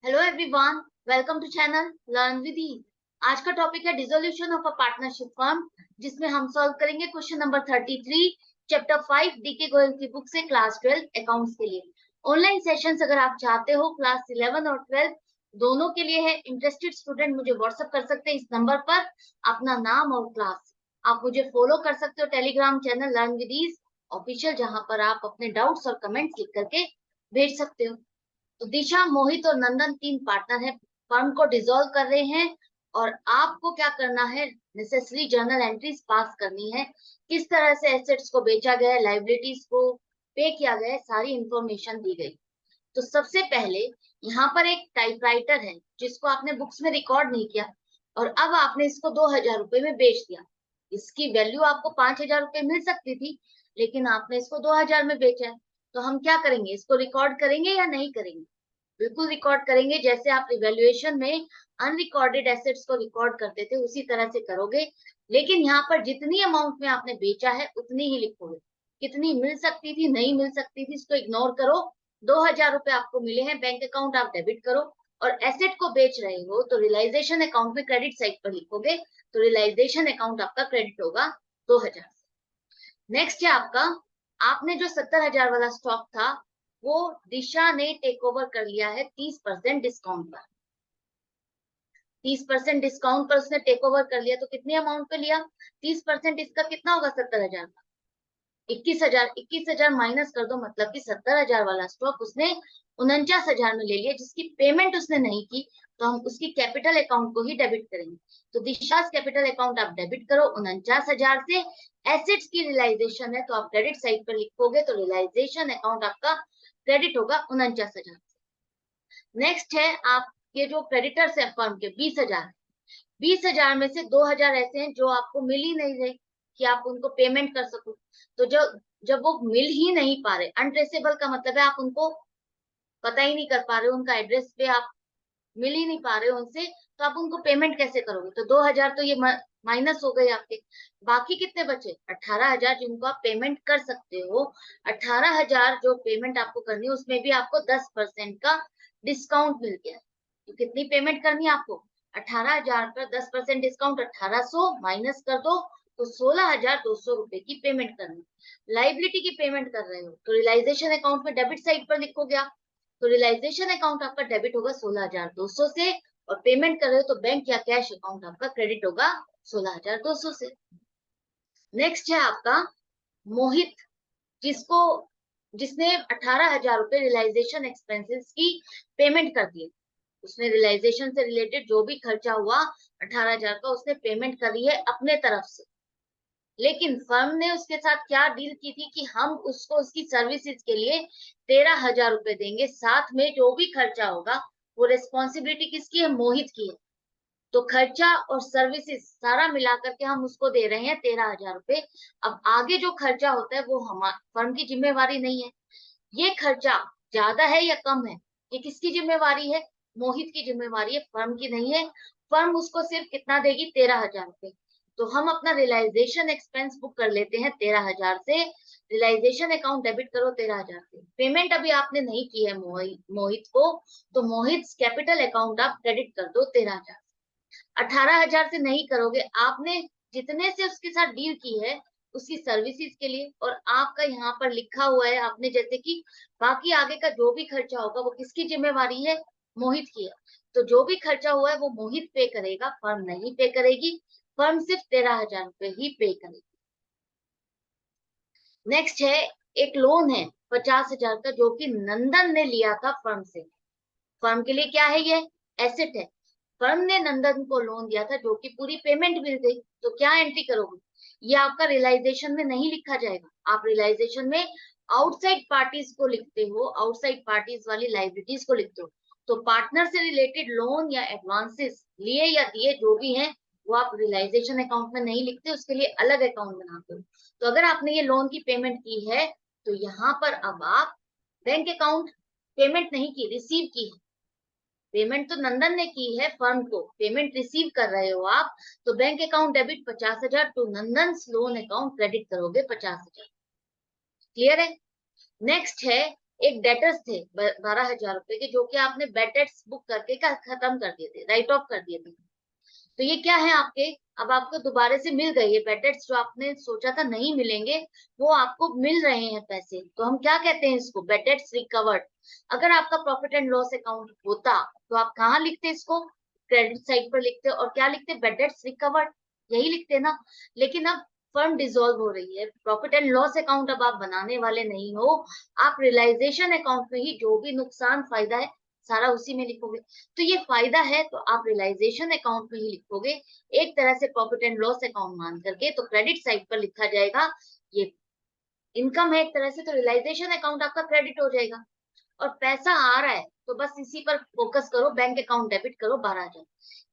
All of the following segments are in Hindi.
Hello everyone, welcome to channel learn with ease. आज का टॉपिक है dissolution of a partnership firm, जिसमें हम सॉल्व करेंगे question number 33 chapter 5 DK Goyal की बुक से क्लास 12 अकाउंट्स के लिए। ऑनलाइन सेशंस अगर आप चाहते हो क्लास 11 और 12 दोनों के लिए है। इंटरेस्टेड स्टूडेंट मुझे व्हाट्सएप कर सकते हैं इस नंबर पर अपना नाम और क्लास। आप मुझे फॉलो कर सकते हो Telegram channel learn with ease official, जहां पर आप अपने डाउट्स और कमेंट्स लिख करके भेज सकते हो। तो दिशा, मोहित और नंदन तीन पार्टनर हैं, फर्म को डिसॉल्व कर रहे हैं और आपको क्या करना है, नेसेसरी जर्नल एंट्रीज पास करनी है। किस तरह से एसेट्स को बेचा गया है, लाइबिलिटीज को पे किया गया है, सारी इंफॉर्मेशन दी गई। तो सबसे पहले यहाँ पर एक टाइपराइटर है जिसको आपने बुक्स में रिकॉर्ड नहीं किया और अब आपने इसको 2,000 रुपए में बेच दिया। इसकी वैल्यू आपको 5,000 रुपए मिल सकती थी, लेकिन आपने इसको 2,000 में बेचा है। तो हम क्या करेंगे, इसको रिकॉर्ड करेंगे या नहीं करेंगे? बिल्कुल रिकॉर्ड करेंगे। जैसे आप इवेल्युएशन में अनरिकॉर्डेड एसेट्स को रिकॉर्ड करते थे उसी तरह से करोगे, लेकिन यहाँ पर जितनी अमाउंट में आपने बेचा है उतनी ही लिखोगे। कितनी मिल सकती थी, नहीं मिल सकती थी, इसको इग्नोर करो। 2,000 रुपए आपको मिले हैं, बैंक अकाउंट आप डेबिट करो। और एसेट को बेच रहे हो तो रियलाइजेशन अकाउंट में क्रेडिट साइड पर लिखोगे, तो रियलाइजेशन अकाउंट आपका क्रेडिट होगा 2,000। नेक्स्ट है आपका, आपने जो 70,000 वाला स्टॉक था वो दिशा ने टेक ओवर कर लिया है 30% डिस्काउंट पर। 30% डिस्काउंट पर उसने टेक ओवर कर लिया, तो कितने अमाउंट पे लिया? 30%, इसका कितना होगा 70,000 का? 21,000। 21,000 माइनस कर दो, मतलब कि 70,000 वाला स्टॉक उसने 49,000 में ले लिया, जिसकी पेमेंट उसने नहीं की। तो हम उसकी कैपिटल अकाउंट को ही डेबिट करेंगे। तो दिशाज कैपिटल अकाउंट आप डेबिट करो 49,000 से। एसेट्स की रियलाइजेशन है तो आप क्रेडिट साइड पर लिखोगे, तो रियलाइजेशन अकाउंट आपका क्रेडिट होगा 49,000। नेक्स्ट है आपके जो क्रेडिटर्स है फर्म के 20,000। 20,000 में से 2,000 ऐसे हैं जो आपको मिल ही नहीं रहे कि आप उनको पेमेंट कर सको। तो जो जब वो मिल ही नहीं पा रहे, अनट्रेसेबल का मतलब है आप उनको पता ही नहीं कर पा रहे हो, उनका एड्रेस पे आप मिल ही नहीं पा रहे हो उनसे, तो आप उनको पेमेंट कैसे करोगे? तो 2,000 तो ये माइनस हो गए आपके। बाकी कितने बचे? 18,000 जिनको आप पेमेंट कर सकते हो। 18,000 जो पेमेंट आपको करनी है उसमें भी आपको 10% का डिस्काउंट मिल गया है। तो कितनी पेमेंट करनी है आपको? 18,000 पर 10% डिस्काउंट 1,800 माइनस कर दो, तो 16,200 रुपए की पेमेंट करनी। लाइबिलिटी की पेमेंट कर रहे हो तो रियलाइजेशन अकाउंट में डेबिट साइड पर लिखोगे आप। तो रियलाइजेशन अकाउंट आपका डेबिट होगा 16,200 से, और पेमेंट कर रहे हो तो बैंक या कैश अकाउंट आपका क्रेडिट होगा 16,200 से। नेक्स्ट है आपका मोहित, जिसको जिसने 18,000 रुपए रियलाइजेशन एक्सपेंसेस की पेमेंट कर दी। उसने रियलाइजेशन से रिलेटेड जो भी खर्चा हुआ 18,000 का उसने पेमेंट करी है अपने तरफ से। लेकिन फर्म ने उसके साथ क्या डील की थी कि हम उसको उसकी सर्विसेज के लिए 13,000 रुपए देंगे, साथ में जो भी खर्चा होगा वो रिस्पॉन्सिबिलिटी किसकी है? मोहित की है। तो खर्चा और सर्विसेज सारा मिला करके हम उसको दे रहे हैं 13,000 रुपए। अब आगे जो खर्चा होता है वो हम फर्म की जिम्मेवारी नहीं है। ये खर्चा ज्यादा है या कम है, ये किसकी जिम्मेवारी है? मोहित की जिम्मेवारी है, फर्म की नहीं है। फर्म उसको सिर्फ कितना देगी? 13,000 रुपए। तो हम अपना रियलाइजेशन एक्सपेंस बुक कर लेते हैं 13,000 से। रियलाइजेशन अकाउंट डेबिट करो 13,000 से। पेमेंट अभी आपने नहीं की है मोहित को, तो मोहित कैपिटल अकाउंट आप क्रेडिट कर दो 13,000। 18,000 से नहीं करोगे, आपने जितने से उसके साथ डील की है उसकी सर्विसेज के लिए, और आपका यहाँ पर लिखा हुआ है आपने जैसे कि बाकी आगे का जो भी खर्चा होगा वो किसकी जिम्मेवारी है? मोहित की है। तो जो भी खर्चा हुआ है वो मोहित पे करेगा, फर्म नहीं पे करेगी। फर्म सिर्फ 13,000 रुपए ही पे करेगी। नेक्स्ट है, एक लोन है 50,000 का जो कि नंदन ने लिया था फर्म से। फर्म के लिए क्या है? ये एसेट है। फर्म ने नंदन को लोन दिया था जो कि पूरी पेमेंट मिल गई, तो क्या एंट्री करोगे? ये आपका रियलाइजेशन में नहीं लिखा जाएगा। आप रियलाइजेशन में आउटसाइड पार्टीज को लिखते हो, आउटसाइड पार्टीज वाली लाइबिलिटीज को लिखते हो। तो पार्टनर से रिलेटेड लोन या एडवांसेस लिए या दिए जो भी हैं वो आप रियलाइजेशन अकाउंट में नहीं लिखते, उसके लिए अलग अकाउंट बनाते हो। तो अगर आपने ये लोन की पेमेंट की है तो यहाँ पर अब आप बैंक अकाउंट, पेमेंट नहीं की, रिसीव की है। पेमेंट तो नंदन ने की है, फर्म को पेमेंट रिसीव कर रहे हो आप। तो bank account debit 50,000 to Nandan loan account credit करोगे 50,000। क्लियर है? नेक्स्ट है एक डेटर्स थे 12,000 रुपए के, जो कि आपने बेड डेट्स बुक करके खत्म कर दिए थे, राइट ऑफ कर दिए थे। तो ये क्या है आपके, अब आपको दोबारा से मिल गए ये बेड डेट्स, जो आपने सोचा था नहीं मिलेंगे वो आपको मिल रहे हैं पैसे, तो हम क्या कहते हैं इसको, बेड डेट्स रिकवर्ड। अगर आपका प्रॉफिट एंड लॉस अकाउंट होता तो आप कहाँ लिखते इसको, क्रेडिट साइड पर लिखते और क्या लिखते, बेड डेट्स रिकवर्ड, यही लिखते ना। लेकिन अब फर्म डिसॉल्व हो रही है, प्रॉफिट एंड लॉस अकाउंट अब आप बनाने वाले नहीं हो, आप रियलाइजेशन अकाउंट में ही जो भी नुकसान फायदा है सारा उसी में लिखोगे। तो ये फायदा है तो आप रियलाइजेशन अकाउंट में ही लिखोगे, एक तरह से प्रॉफिट एंड लॉस अकाउंट मान करके। तो क्रेडिट साइड पर लिखा जाएगा ये इनकम है एक तरह से, तो रियलाइजेशन अकाउंट आपका क्रेडिट हो जाएगा। और पैसा आ रहा है तो बस इसी पर फोकस करो, बैंक अकाउंट डेबिट करो 12,000।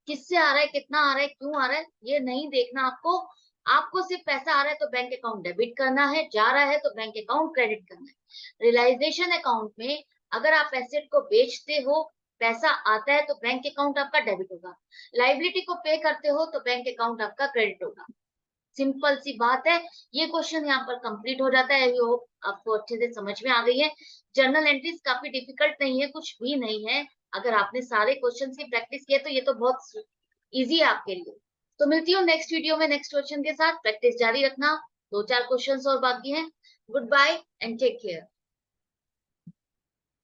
किससे आ रहा है, कितना आ रहा है, क्यों आ रहा है, ये नहीं देखना आपको। आपको सिर्फ पैसा आ रहा है तो बैंक अकाउंट डेबिट करना है, जा रहा है तो बैंक अकाउंट क्रेडिट करना है। रियलाइजेशन अकाउंट में अगर आप एसेट को बेचते हो, पैसा आता है तो बैंक अकाउंट आपका डेबिट होगा, लाइबिलिटी को पे करते हो तो बैंक अकाउंट आपका क्रेडिट होगा। सिंपल सी बात है। ये क्वेश्चन यहाँ पर कंप्लीट हो जाता है। होप आपको अच्छे से समझ में आ गई है। जर्नल एंट्रीज काफी डिफिकल्ट नहीं है, कुछ भी नहीं है। अगर आपने सारे क्वेश्चन की प्रैक्टिस किया तो ये तो बहुत इजी है आपके लिए। तो मिलती हूँ नेक्स्ट वीडियो में नेक्स्ट क्वेश्चन के साथ। प्रैक्टिस जारी रखना, 2-4 क्वेश्चन और बाकी हैं। Goodbye and take care.